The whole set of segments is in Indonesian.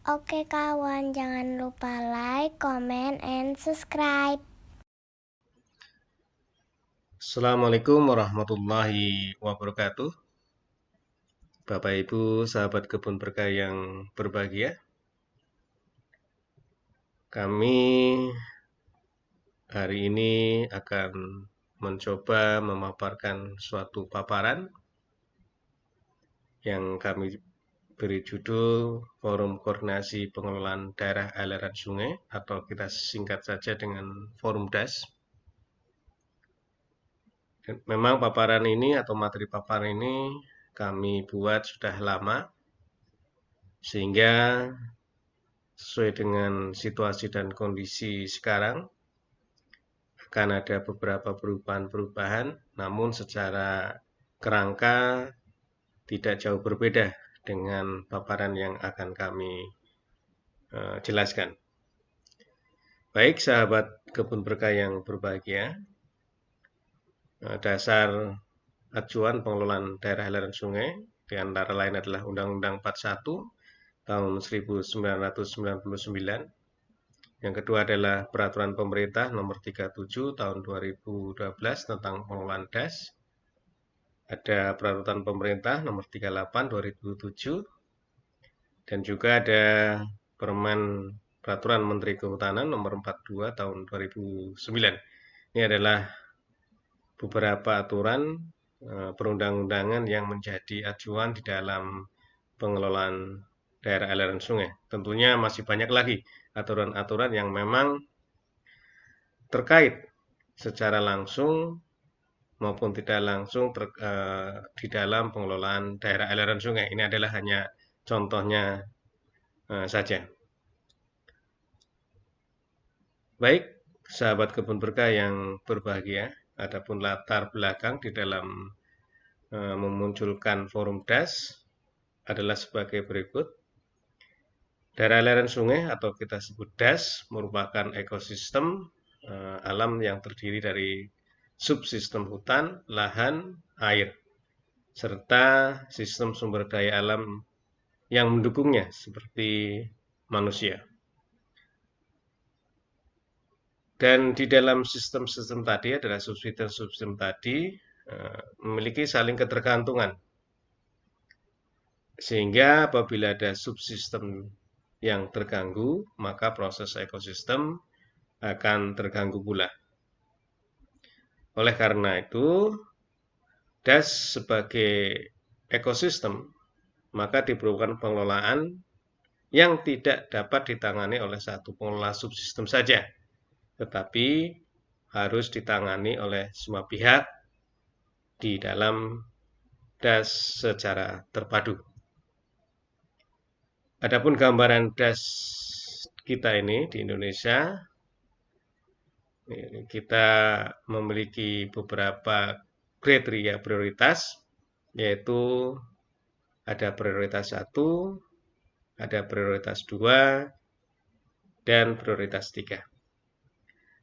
Oke kawan, jangan lupa like, comment, and subscribe. Assalamualaikum warahmatullahi wabarakatuh. Bapak Ibu, sahabat kebun berkah yang berbahagia. Kami hari ini akan mencoba memaparkan suatu paparan yang kami beri judul Forum Koordinasi Pengelolaan Daerah Aliran Sungai atau kita singkat saja dengan Forum DAS. Memang paparan ini atau materi paparan ini kami buat sudah lama, sehingga sesuai dengan situasi dan kondisi sekarang akan ada beberapa perubahan-perubahan, namun secara kerangka tidak jauh berbeda dengan paparan yang akan kami jelaskan. Baik sahabat kebun berkah yang berbahagia, dasar acuan pengelolaan daerah aliran sungai di antara lain adalah Undang-Undang 41 tahun 1999. Yang kedua adalah Peraturan Pemerintah Nomor 37 tahun 2012 tentang pengelolaan DAS. Ada Peraturan Pemerintah Nomor 38 2007 dan juga ada Peraturan Menteri Kehutanan Nomor 42 tahun 2009. Ini adalah beberapa aturan perundang-undangan yang menjadi acuan di dalam pengelolaan daerah aliran sungai. Tentunya masih banyak lagi aturan-aturan yang memang terkait secara langsung maupun tidak langsung di dalam pengelolaan daerah aliran sungai. Ini adalah hanya contohnya saja. Baik, sahabat kebun berkah yang berbahagia, adapun latar belakang di dalam memunculkan forum DAS adalah sebagai berikut. Daerah aliran sungai atau kita sebut DAS merupakan ekosistem alam yang terdiri dari subsistem hutan, lahan, air, serta sistem sumber daya alam yang mendukungnya seperti manusia. Dan di dalam sistem-sistem tadi adalah subsistem tadi memiliki saling ketergantungan. Sehingga apabila ada subsistem yang terganggu, maka proses ekosistem akan terganggu pula. Oleh karena itu, DAS sebagai ekosistem, maka diperlukan pengelolaan yang tidak dapat ditangani oleh satu pengelola subsistem saja, tetapi harus ditangani oleh semua pihak di dalam DAS secara terpadu. Adapun gambaran DAS kita ini di Indonesia, kita memiliki beberapa kriteria prioritas, yaitu ada prioritas 1, ada prioritas 2, dan prioritas 3.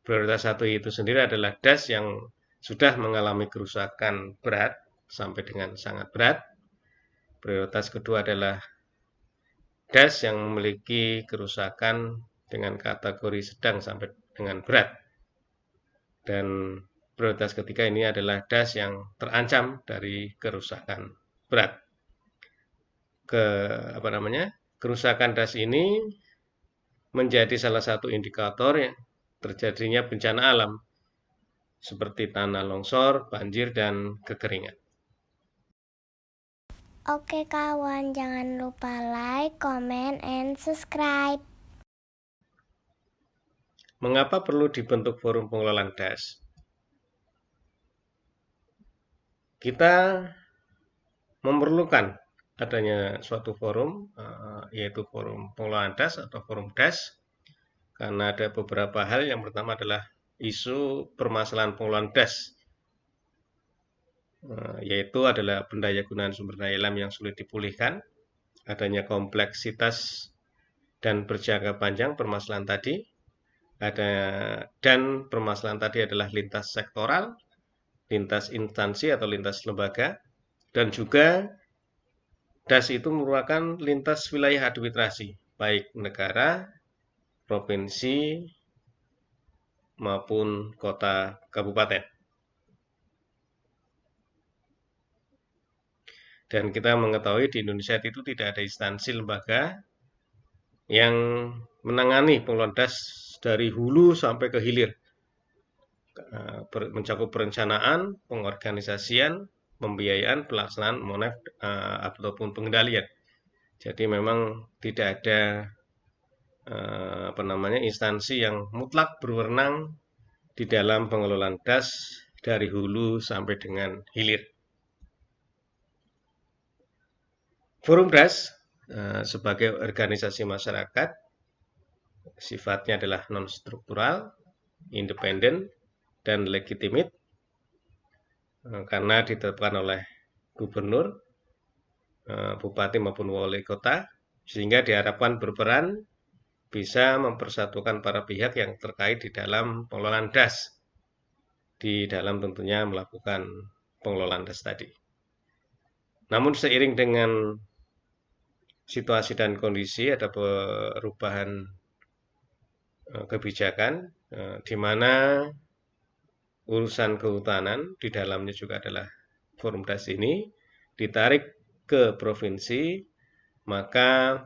Prioritas 1 itu sendiri adalah DAS yang sudah mengalami kerusakan berat sampai dengan sangat berat. Prioritas kedua adalah DAS yang memiliki kerusakan dengan kategori sedang sampai dengan berat. Dan prioritas ketiga ini adalah DAS yang terancam dari kerusakan berat. Kerusakan DAS ini menjadi salah satu indikator yang terjadinya bencana alam seperti tanah longsor, banjir, dan kekeringan. Oke kawan, jangan lupa like, comment, and subscribe. Mengapa perlu dibentuk forum pengelolaan DAS? Kita memerlukan adanya suatu forum, yaitu forum pengelolaan DAS atau forum DAS, karena ada beberapa hal. Yang pertama adalah isu permasalahan pengelolaan DAS, yaitu adalah pendaya gunaan sumber daya alam yang sulit dipulihkan, adanya kompleksitas dan berjangka panjang permasalahan tadi, dan permasalahan tadi adalah lintas sektoral, lintas instansi atau lintas lembaga, dan juga DAS itu merupakan lintas wilayah administrasi. baik negara, provinsi, maupun kota kabupaten. Dan kita mengetahui di Indonesia itu tidak ada instansi lembaga yang menangani pengelolaan das dari hulu sampai ke hilir, mencakup perencanaan, pengorganisasian, pembiayaan, pelaksanaan, ataupun pengendalian. Jadi memang tidak ada instansi yang mutlak berwenang di dalam pengelolaan das dari hulu sampai dengan hilir. Forum das sebagai organisasi masyarakat sifatnya adalah non-struktural, independen, dan legitimate karena ditetapkan oleh gubernur, bupati maupun wali kota, sehingga diharapkan berperan bisa mempersatukan para pihak yang terkait di dalam pengelolaan das, di dalam tentunya melakukan pengelolaan das tadi. Namun seiring dengan situasi dan kondisi ada perubahan kebijakan di mana urusan kehutanan di dalamnya juga adalah forum das ini ditarik ke provinsi, maka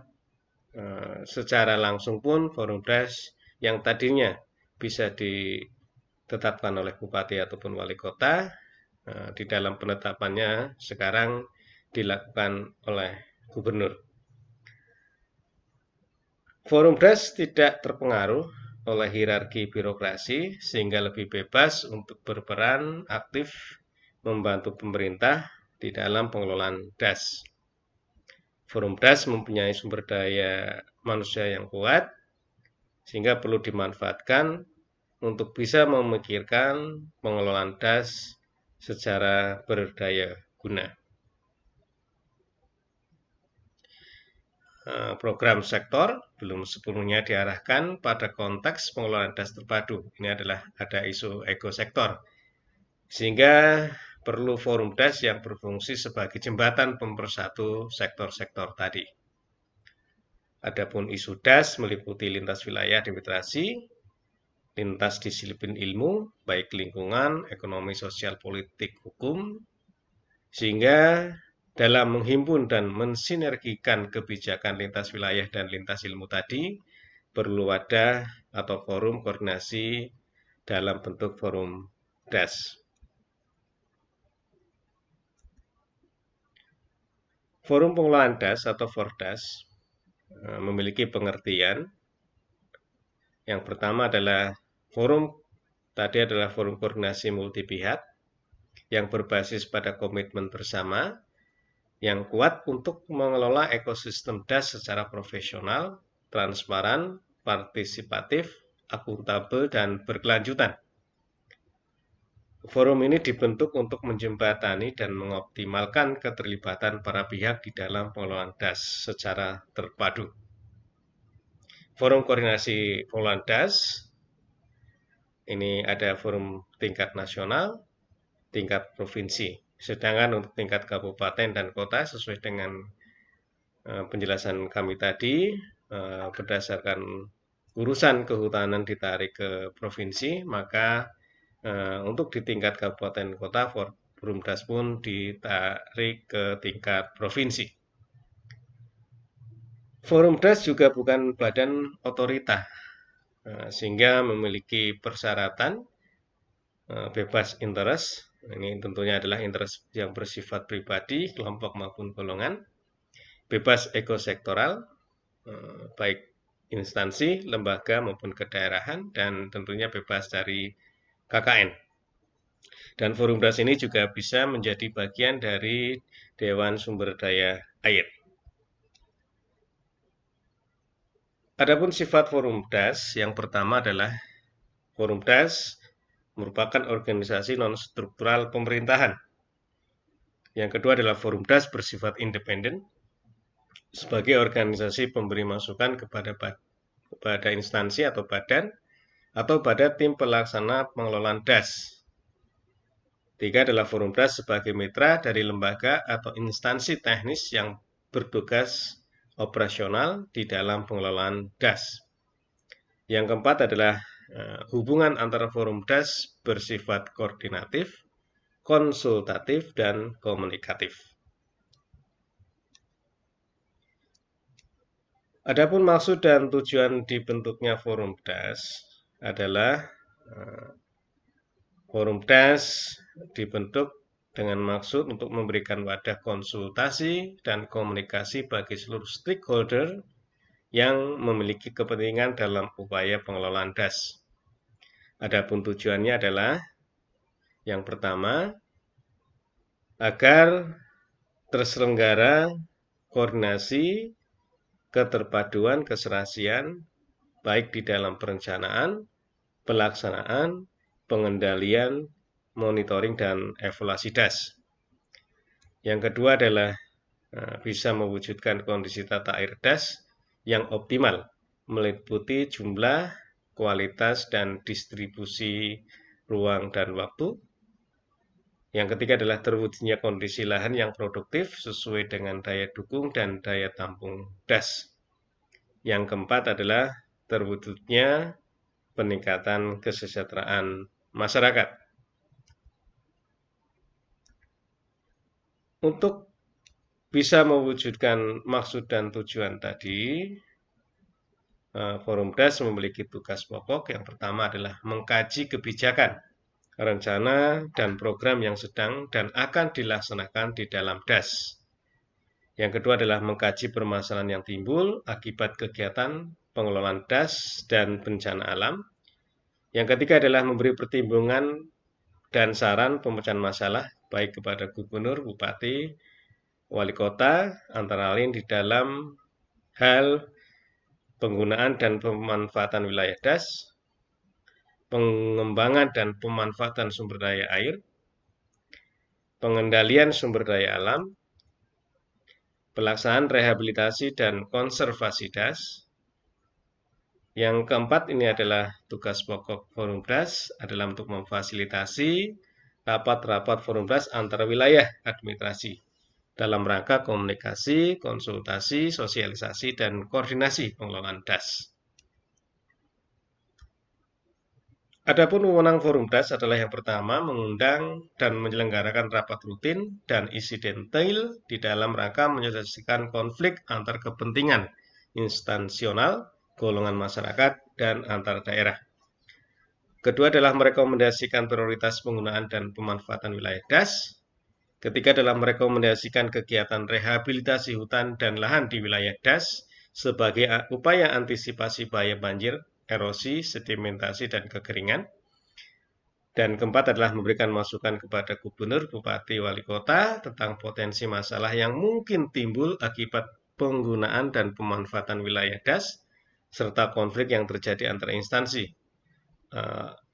secara langsung pun forum das yang tadinya bisa ditetapkan oleh bupati ataupun wali kota di dalam penetapannya sekarang dilakukan oleh gubernur. Forum das tidak terpengaruh oleh hierarki birokrasi sehingga lebih bebas untuk berperan aktif membantu pemerintah di dalam pengelolaan das. Forum das mempunyai sumber daya manusia yang kuat sehingga perlu dimanfaatkan untuk bisa memikirkan pengelolaan das secara berdaya guna. Program sektor belum sepenuhnya diarahkan pada konteks pengelolaan das terpadu. Ini adalah ada isu ekosektor. Sehingga perlu forum das yang berfungsi sebagai jembatan pemersatu sektor-sektor tadi. Adapun isu das meliputi lintas wilayah demokrasi, lintas disiplin ilmu, baik lingkungan, ekonomi, sosial, politik, hukum, sehingga dalam menghimpun dan mensinergikan kebijakan lintas wilayah dan lintas ilmu tadi, perlu wadah atau forum koordinasi dalam bentuk forum das. Forum pengelolaan das atau Fordas memiliki pengertian. Yang pertama adalah forum koordinasi multi pihak yang berbasis pada komitmen bersama yang kuat untuk mengelola ekosistem das secara profesional, transparan, partisipatif, akuntabel, dan berkelanjutan. Forum ini dibentuk untuk menjembatani dan mengoptimalkan keterlibatan para pihak di dalam pengelolaan das secara terpadu. Forum koordinasi pengelolaan das, ini ada forum tingkat nasional, tingkat provinsi. Sedangkan untuk tingkat kabupaten dan kota sesuai dengan penjelasan kami tadi, berdasarkan urusan kehutanan ditarik ke provinsi, maka untuk di tingkat kabupaten kota forum das pun ditarik ke tingkat provinsi. Forum das juga bukan badan otorita, sehingga memiliki persyaratan bebas interest. Ini tentunya adalah interest yang bersifat pribadi, kelompok maupun golongan. Bebas ekosektoral, baik instansi, lembaga maupun kedaerahan, dan tentunya bebas dari KKN. Dan forum das ini juga bisa menjadi bagian dari Dewan Sumber Daya Air. Adapun sifat forum das, yang pertama adalah forum das merupakan organisasi non-struktural pemerintahan. Yang kedua adalah forum das bersifat independen sebagai organisasi pemberi masukan kepada instansi atau badan atau pada tim pelaksana pengelolaan das. Tiga adalah forum das sebagai mitra dari lembaga atau instansi teknis yang bertugas operasional di dalam pengelolaan DAS. Yang keempat adalah hubungan antara forum DAS bersifat koordinatif, konsultatif, dan komunikatif. Adapun maksud dan tujuan dibentuknya forum DAS adalah forum DAS dibentuk dengan maksud untuk memberikan wadah konsultasi dan komunikasi bagi seluruh stakeholder yang memiliki kepentingan dalam upaya pengelolaan DAS. Adapun tujuannya adalah yang pertama, agar terselenggara koordinasi, keterpaduan, keserasian, baik di dalam perencanaan, pelaksanaan, pengendalian, monitoring, dan evaluasi DAS. Yang kedua adalah bisa mewujudkan kondisi tata air DAS yang optimal, meliputi jumlah, kualitas, dan distribusi ruang dan waktu. Yang ketiga adalah terwujudnya kondisi lahan yang produktif sesuai dengan daya dukung dan daya tampung DAS. Yang keempat adalah terwujudnya peningkatan kesejahteraan masyarakat. Untuk bisa mewujudkan maksud dan tujuan tadi, Forum DAS memiliki tugas pokok. Yang pertama adalah mengkaji kebijakan, rencana, dan program yang sedang dan akan dilaksanakan di dalam DAS. Yang kedua adalah mengkaji permasalahan yang timbul akibat kegiatan pengelolaan DAS dan bencana alam. Yang ketiga adalah memberi pertimbangan dan saran pemecahan masalah baik kepada gubernur, bupati, wali kota, antara lain di dalam hal penggunaan dan pemanfaatan wilayah DAS, pengembangan dan pemanfaatan sumber daya air, pengendalian sumber daya alam, pelaksanaan rehabilitasi dan konservasi DAS. Yang keempat ini adalah tugas pokok forum DAS adalah untuk memfasilitasi rapat-rapat forum DAS antara wilayah administrasi dalam rangka komunikasi, konsultasi, sosialisasi, dan koordinasi pengelolaan DAS. Adapun wewenang forum DAS adalah yang pertama mengundang dan menyelenggarakan rapat rutin dan isi detail di dalam rangka menyelesaikan konflik antar kepentingan instansional, golongan masyarakat, dan antar daerah. Kedua adalah merekomendasikan prioritas penggunaan dan pemanfaatan wilayah DAS. Ketiga adalah merekomendasikan kegiatan rehabilitasi hutan dan lahan di wilayah DAS sebagai upaya antisipasi bahaya banjir, erosi, sedimentasi, dan kekeringan. Dan keempat adalah memberikan masukan kepada gubernur, bupati, wali kota tentang potensi masalah yang mungkin timbul akibat penggunaan dan pemanfaatan wilayah DAS serta konflik yang terjadi antara instansi,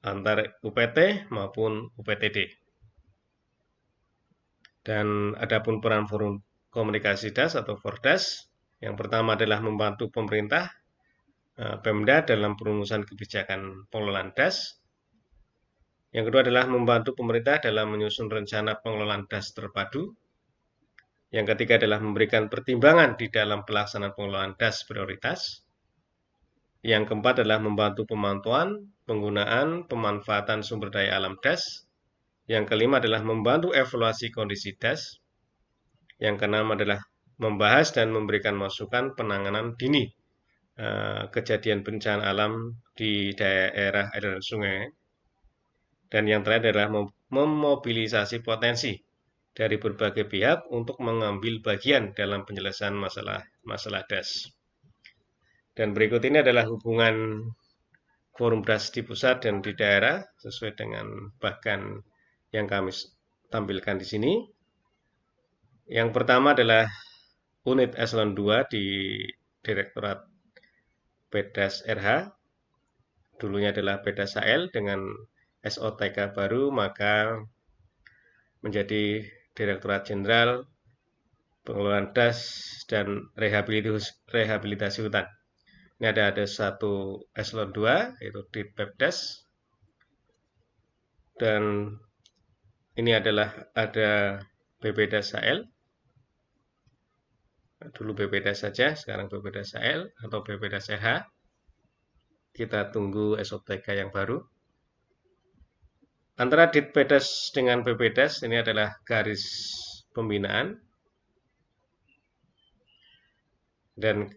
antara UPT maupun UPTD. Dan adapun peran forum komunikasi DAS atau Fordas, yang pertama adalah membantu pemerintah, Pemda dalam perumusan kebijakan pengelolaan DAS. Yang kedua adalah membantu pemerintah dalam menyusun rencana pengelolaan DAS terpadu. Yang ketiga adalah memberikan pertimbangan di dalam pelaksanaan pengelolaan DAS prioritas. Yang keempat adalah membantu pemantauan, penggunaan, pemanfaatan sumber daya alam DAS. Yang kelima adalah membantu evaluasi kondisi DAS. Yang keenam adalah membahas dan memberikan masukan penanganan dini kejadian bencana alam di daerah aliran sungai. Dan yang terakhir adalah memobilisasi potensi dari berbagai pihak untuk mengambil bagian dalam penyelesaian masalah DAS. Dan berikut ini adalah hubungan forum DAS di pusat dan di daerah sesuai dengan bahkan yang kami tampilkan di sini. Yang pertama adalah unit eselon 2 di Direktorat PDAS RH. Dulunya adalah PDAS HL dengan SOTK baru, maka menjadi Direktorat Jenderal Pengelolaan DAS dan Rehabilitasi Hutan. Ini ada satu eselon 2, yaitu di Pepdas. Dan ini adalah ada BPDAS HL. Dulu BPDAS saja, sekarang BPDAS AL atau BPDAS RH. Kita tunggu SOTK yang baru. Antara Ditpedas dengan BPDAS ini adalah garis pembinaan. Dan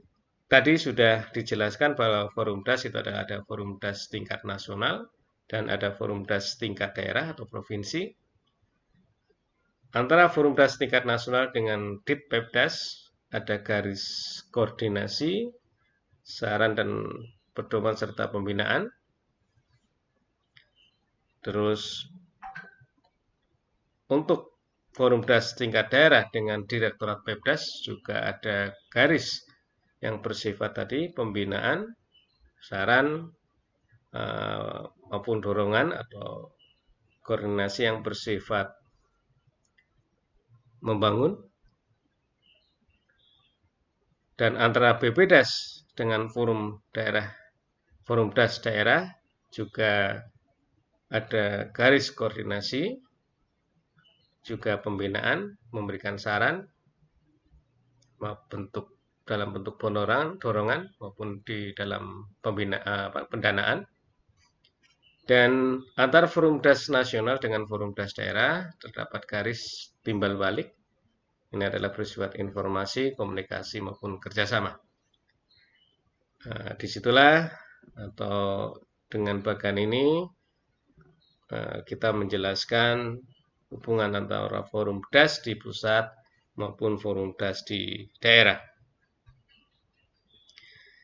tadi sudah dijelaskan bahwa forum DAS itu ada forum DAS tingkat nasional dan ada forum DAS tingkat daerah atau provinsi. Antara forum DAS tingkat nasional dengan Ditpebdas ada garis koordinasi, saran dan pedoman serta pembinaan. Terus untuk forum DAS tingkat daerah dengan Direktorat Pebdas juga ada garis yang bersifat tadi pembinaan, saran, maupun dorongan atau koordinasi yang bersifat membangun. Dan antara BPDAS dengan forum DAS daerah juga ada garis koordinasi, juga pembinaan, memberikan saran, dalam bentuk dorongan maupun di dalam pendanaan. Dan antar forum DAS nasional dengan forum DAS daerah terdapat garis timbal balik. Ini adalah bersifat informasi, komunikasi maupun kerjasama. Nah, disitulah atau dengan bagian ini kita menjelaskan hubungan antara forum DAS di pusat maupun forum DAS di daerah.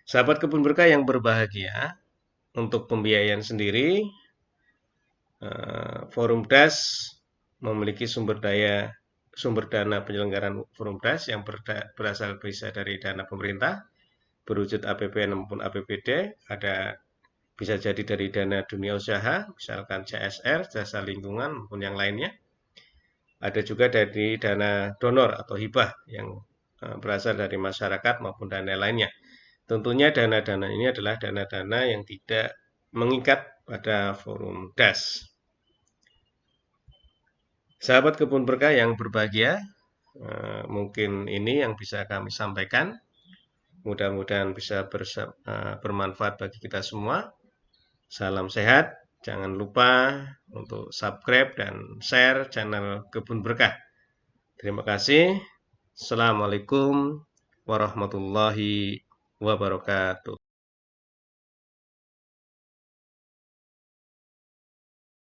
Sahabat Kebun Berkah yang berbahagia, untuk pembiayaan sendiri, forum DAS memiliki sumber dana penyelenggaraan forum DAS yang berasal bisa dari dana pemerintah, berwujud APBN maupun APBD, bisa jadi dari dana dunia usaha, misalkan CSR, jasa lingkungan, maupun yang lainnya. Ada juga dari dana donor atau hibah yang berasal dari masyarakat maupun dana lainnya. Tentunya dana-dana ini adalah dana-dana yang tidak mengikat pada forum DAS. Sahabat Kebun Berkah yang berbahagia, mungkin ini yang bisa kami sampaikan. Mudah-mudahan bisa bermanfaat bagi kita semua. Salam sehat, jangan lupa untuk subscribe dan share channel Kebun Berkah. Terima kasih. Assalamualaikum warahmatullahi wabarakatuh.